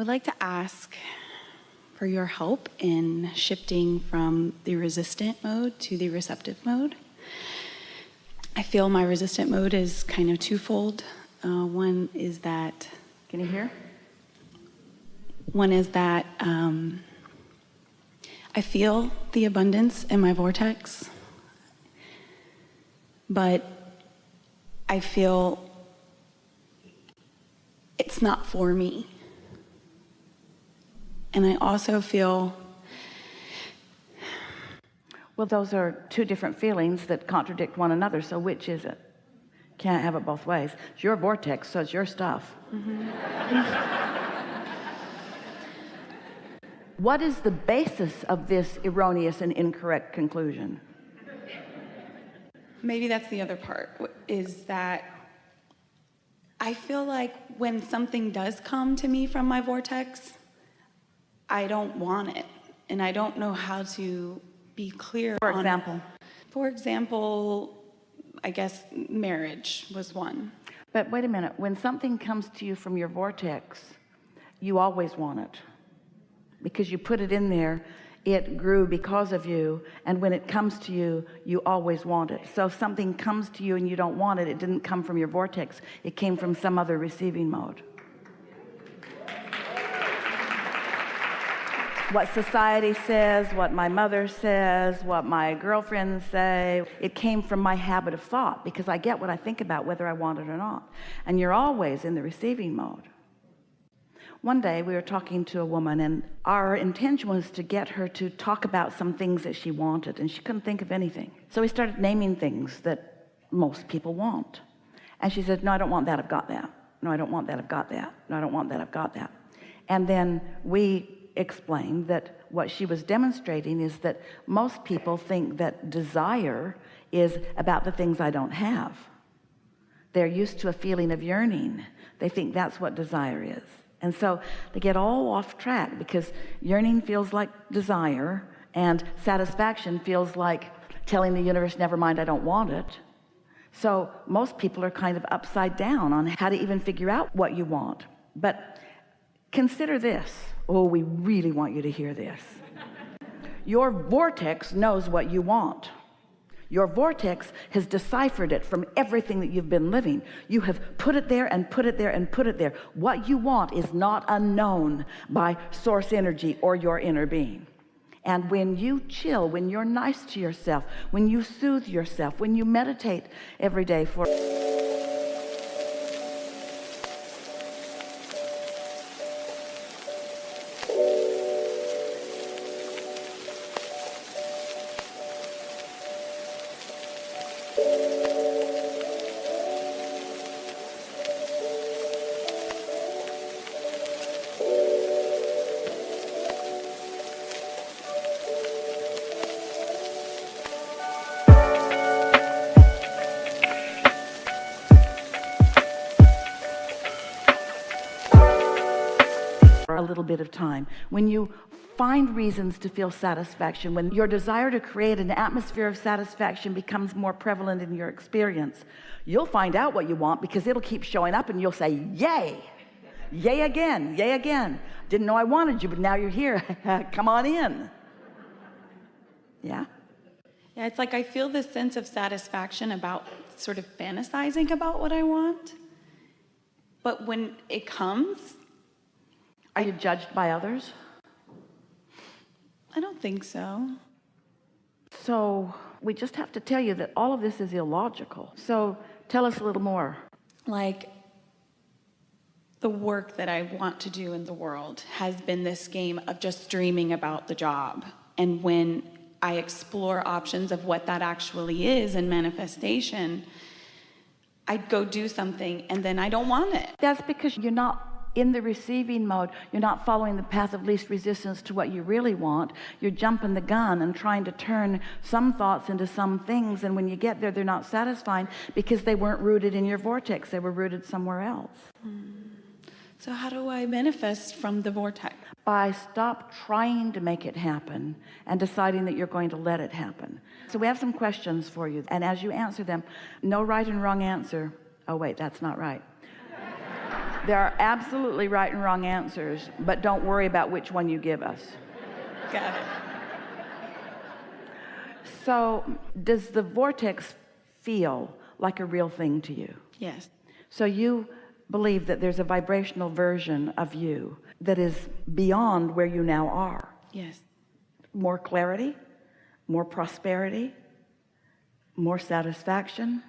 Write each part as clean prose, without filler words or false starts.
would like to ask for your help in shifting from the resistant mode to the receptive mode. I feel my resistant mode is kind of twofold. One is that, can you hear? One is that I feel the abundance in my vortex, but I feel it's not for me. And I also feel... Well, those are two different feelings that contradict one another, so which is it? Can't have it both ways. It's your vortex, so it's your stuff. What is the basis of this erroneous and incorrect conclusion? Maybe that's the other part, is that I feel like when something does come to me from my vortex, I don't want it, and I don't know how to be clear. For example? For example, I guess marriage was one. But wait a minute, when something comes to you from your vortex, you always want it. Because you put it in there, it grew because of you, and when it comes to you, you always want it. So if something comes to you and you don't want it, it didn't come from your vortex, it came from some other receiving mode. What society says, what my mother says, what my girlfriends say, it came from my habit of thought, because I get what I think about whether I want it or not. And you're always in the receiving mode. One day we were talking to a woman, and our intention was to get her to talk about some things that she wanted, and she couldn't think of anything. So we started naming things that most people want. And she said, no, I don't want that, I've got that. No, I don't want that, I've got that. No, I don't want that, I've got that. And then we explained that what she was demonstrating is that most people think that desire is about the things I don't have. They're used to a feeling of yearning. They think that's what desire is. And so they get all off track, because yearning feels like desire, and satisfaction feels like telling the universe, never mind, I don't want it. So most people are kind of upside down on how to even figure out what you want. But consider this. Oh, we really want you to hear this. Your vortex knows what you want. Your vortex has deciphered it from everything that you've been living. You have put it there and put it there and put it there. What you want is not unknown by source energy or your inner being. And when you chill, when you're nice to yourself, when you soothe yourself, when you meditate every day for a little bit of time, when you find reasons to feel satisfaction, when your desire to create an atmosphere of satisfaction becomes more prevalent in your experience, you'll find out what you want, because it'll keep showing up, and you'll say, yay, yay again, yay again. Didn't know I wanted you, but now you're here. Come on in. Yeah? Yeah, it's like I feel this sense of satisfaction about sort of fantasizing about what I want. But when it comes... Are you judged by others? I don't think so. So we just have to tell you that all of this is illogical. So tell us a little more. Like, the work that I want to do in the world has been this game of just dreaming about the job. And when I explore options of what that actually is in manifestation, I'd go do something, and then I don't want it. That's because you're not in the receiving mode. You're not following the path of least resistance to what you really want. You're jumping the gun and trying to turn some thoughts into some things, and when you get there, they're not satisfying because they weren't rooted in your vortex. They were rooted somewhere else. So how do I manifest from the vortex? By stop trying to make it happen and deciding that you're going to let it happen. So we have some questions for you, and as you answer them, no right and wrong answer. Oh wait, that's not right. There are absolutely right and wrong answers, but don't worry about which one you give us. Got it. So, does the vortex feel like a real thing to you? Yes. So you believe that there's a vibrational version of you that is beyond where you now are. Yes. More clarity, more prosperity, more satisfaction,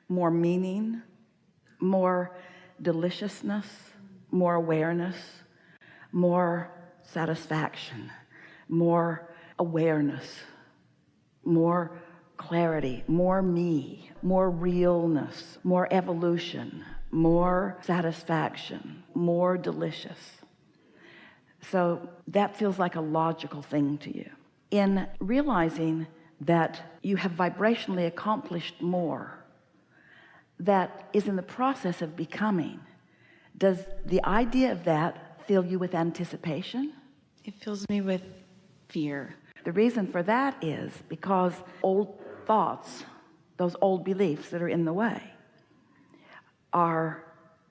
more meaning, more deliciousness, more awareness, more satisfaction, more awareness, more clarity, more me, more realness, more evolution, more satisfaction, more delicious. So that feels like a logical thing to you. In realizing that you have vibrationally accomplished more, that is in the process of becoming, does the idea of that fill you with anticipation? It fills me with fear. The reason for that is because old thoughts, those old beliefs that are in the way, are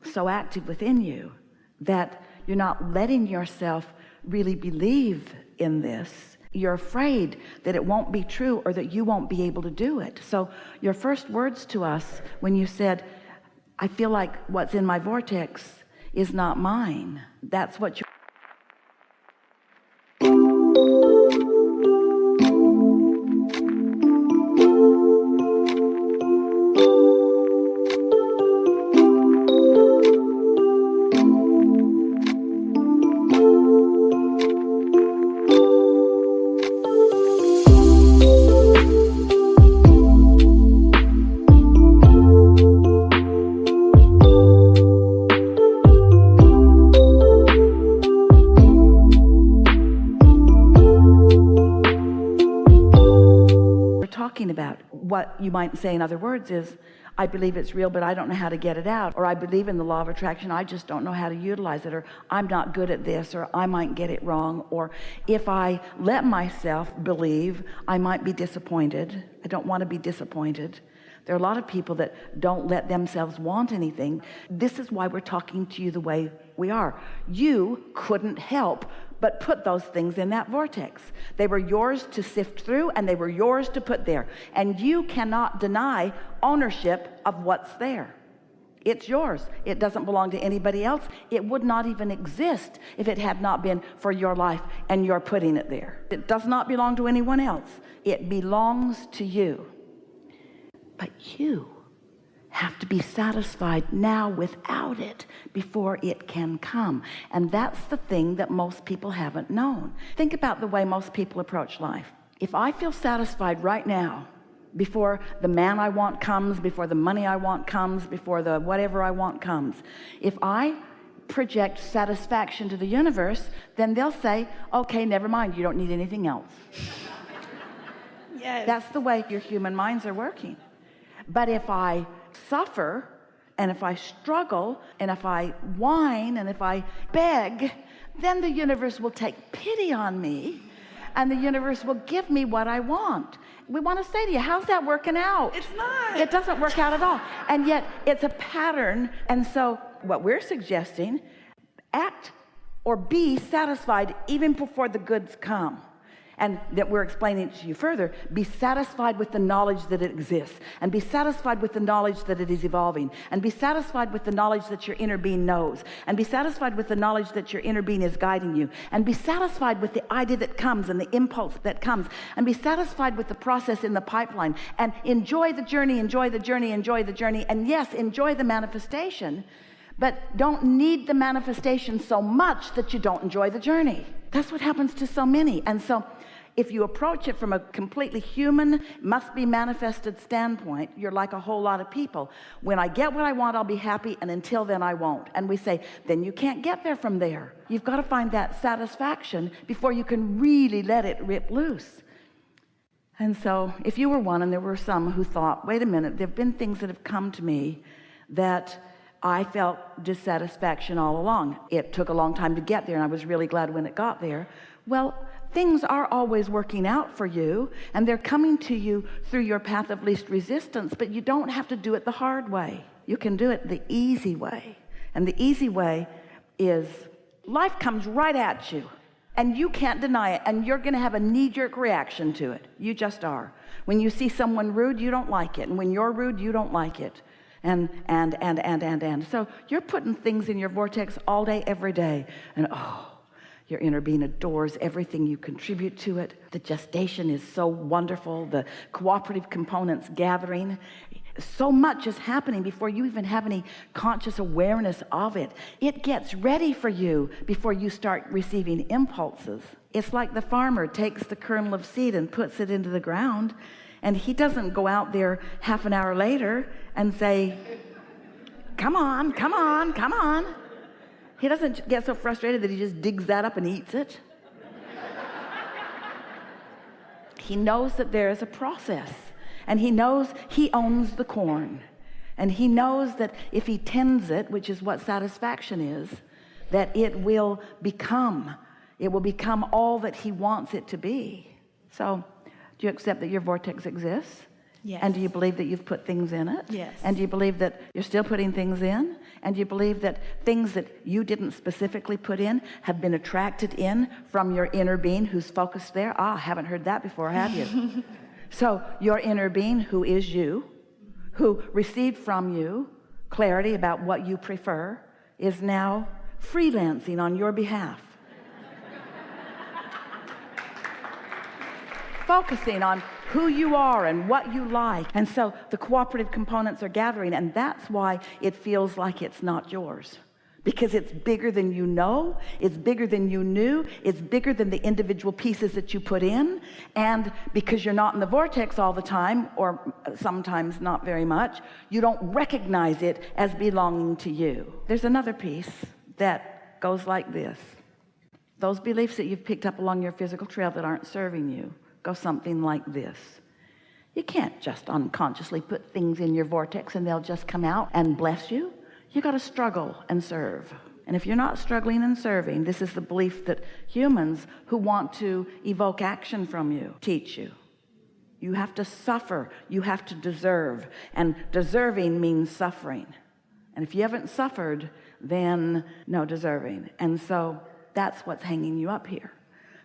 so active within you that you're not letting yourself really believe in this. You're afraid that it won't be true or that you won't be able to do it. So your first words to us when you said, I feel like what's in my vortex is not mine, that's what you're talking about. What you might say in other words is, I believe it's real, but I don't know how to get it out. Or I believe in the law of attraction, I just don't know how to utilize it. Or I'm not good at this, or I might get it wrong. Or if I let myself believe, I might be disappointed. I don't want to be disappointed. There are a lot of people that don't let themselves want anything. This is why we're talking to you the way we are. You couldn't help but put those things in that vortex. They were yours to sift through, and they were yours to put there. And you cannot deny ownership of what's there. It's yours. It doesn't belong to anybody else. It would not even exist if it had not been for your life and your putting it there. It does not belong to anyone else. It belongs to you. But you have to be satisfied now without it before it can come. And that's the thing that most people haven't known. Think about the way most people approach life. If I feel satisfied right now, before the man I want comes, before the money I want comes, before the whatever I want comes, if I project satisfaction to the universe, then they'll say, okay, never mind, you don't need anything else. Yes. That's the way your human minds are working. But if I suffer, and if I struggle, and if I whine, and if I beg, then the universe will take pity on me, and the universe will give me what I want. We want to say to you, how's that working out? It's not. It doesn't work out at all. And yet it's a pattern. And so what we're suggesting, act or be satisfied even before the goods come. And that we're explaining to you further, be satisfied with the knowledge that it exists, and be satisfied with the knowledge that it is evolving, and be satisfied with the knowledge that your inner being knows, and be satisfied with the knowledge that your inner being is guiding you, and be satisfied with the idea that comes and the impulse that comes, and be satisfied with the process in the pipeline, and enjoy the journey, enjoy the journey, enjoy the journey, and yes, enjoy the manifestation, but don't need the manifestation so much that you don't enjoy the journey. That's what happens to so many. And so if you approach it from a completely human, must be manifested standpoint, you're like a whole lot of people. When I get what I want, I'll be happy, and until then I won't. And we say, then you can't get there from there. You've got to find that satisfaction before you can really let it rip loose. And so if you were one, and there were some who thought, wait a minute, there have been things that have come to me that I felt dissatisfaction all along. It took a long time to get there, and I was really glad when it got there. Well, things are always working out for you, and they're coming to you through your path of least resistance, but you don't have to do it the hard way. You can do it the easy way. And the easy way is life comes right at you and you can't deny it, and you're going to have a knee-jerk reaction to it. You just are. When you see someone rude, you don't like it, and when you're rude, you don't like it. And so you're putting things in your vortex all day, every day, and your inner being adores everything you contribute to it. The gestation is so wonderful. The cooperative components gathering. So much is happening before you even have any conscious awareness of it. It gets ready for you before you start receiving impulses. It's like the farmer takes the kernel of seed and puts it into the ground, and he doesn't go out there half an hour later and say, come on, come on, come on. He doesn't get so frustrated that he just digs that up and eats it. He knows that there is a process, and he knows he owns the corn, and he knows that if he tends it, which is what satisfaction is, that it will become all that he wants it to be. So do you accept that your vortex exists? Yes. And do you believe that you've put things in it? Yes. And do you believe that you're still putting things in? And do you believe that things that you didn't specifically put in have been attracted in from your inner being who's focused there? Haven't heard that before, have you? So your inner being, who is you, who received from you clarity about what you prefer, is now freelancing on your behalf. Focusing on who you are and what you like. And so the cooperative components are gathering, and that's why it feels like it's not yours, because it's bigger than you know, it's bigger than you knew, it's bigger than the individual pieces that you put in. And because you're not in the vortex all the time, or sometimes not very much, you don't recognize it as belonging to you. There's another piece that goes like this. Those beliefs that you've picked up along your physical trail that aren't serving you go something like this. You can't just unconsciously put things in your vortex and they'll just come out and bless you. You got to struggle and serve. And if you're not struggling and serving, this is the belief that humans who want to evoke action from you teach you. You have to suffer. You have to deserve. And deserving means suffering. And if you haven't suffered, then no deserving. And so that's what's hanging you up here.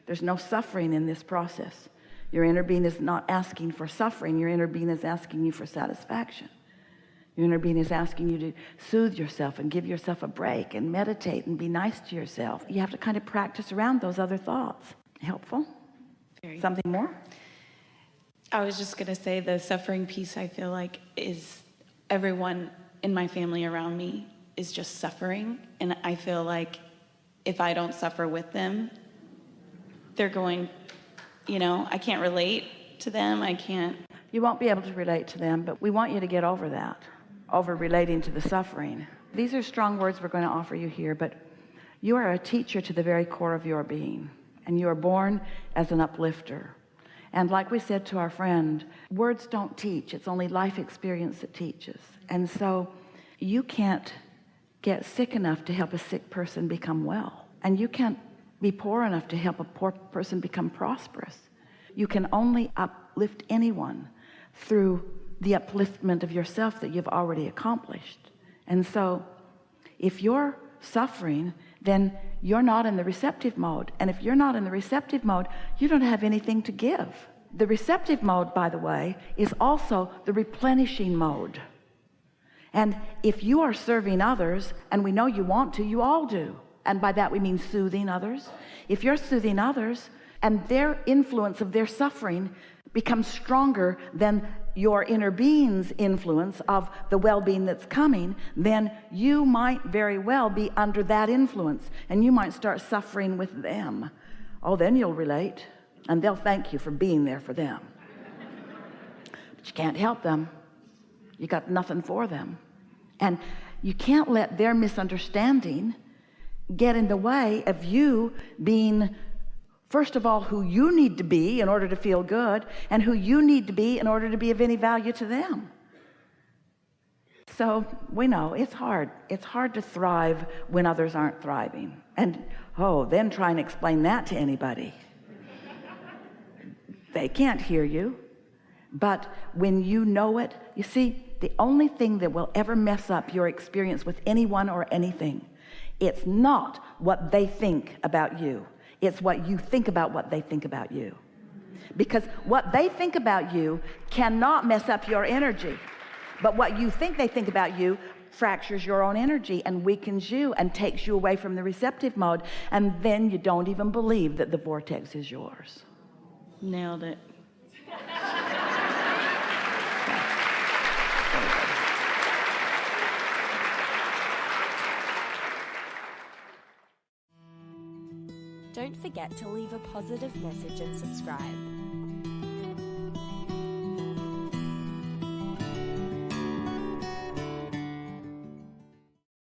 There's no suffering in this process. Your inner being is not asking for suffering. Your inner being is asking you for satisfaction. Your inner being is asking you to soothe yourself and give yourself a break and meditate and be nice to yourself. You have to kind of practice around those other thoughts. Helpful? Very. Something more? I was just going to say the suffering piece, I feel like, is everyone in my family around me is just suffering. And I feel like if I don't suffer with them, they're going, I can't relate to them. I can't. You won't be able to relate to them, but we want you to get over that, over relating to the suffering. These are strong words we're going to offer you here, but you are a teacher to the very core of your being, and you are born as an uplifter. And like we said to our friend, words don't teach. It's only life experience that teaches. And so you can't get sick enough to help a sick person become well, and you can't be poor enough to help a poor person become prosperous. You can only uplift anyone through the upliftment of yourself that you've already accomplished. And so if you're suffering, then you're not in the receptive mode. And if you're not in the receptive mode, you don't have anything to give. The receptive mode, by the way, is also the replenishing mode. And if you are serving others, and we know you want to, you all do. And by that we mean soothing others. If you're soothing others and their influence of their suffering becomes stronger than your inner being's influence of the well-being that's coming, then you might very well be under that influence, and you might start suffering with them. Then you'll relate, and they'll thank you for being there for them. But you can't help them. You got nothing for them. And you can't let their misunderstanding get in the way of you being, first of all, who you need to be in order to feel good, and who you need to be in order to be of any value to them. So we know it's hard. It's hard to thrive when others aren't thriving. And then try and explain that to anybody. They can't hear you. But when you know it, you see, the only thing that will ever mess up your experience with anyone or anything. It's not what they think about you. It's what you think about what they think about you. Because what they think about you cannot mess up your energy. But what you think they think about you fractures your own energy and weakens you and takes you away from the receptive mode. And then you don't even believe that the vortex is yours. Nailed it. Don't forget to leave a positive message and subscribe.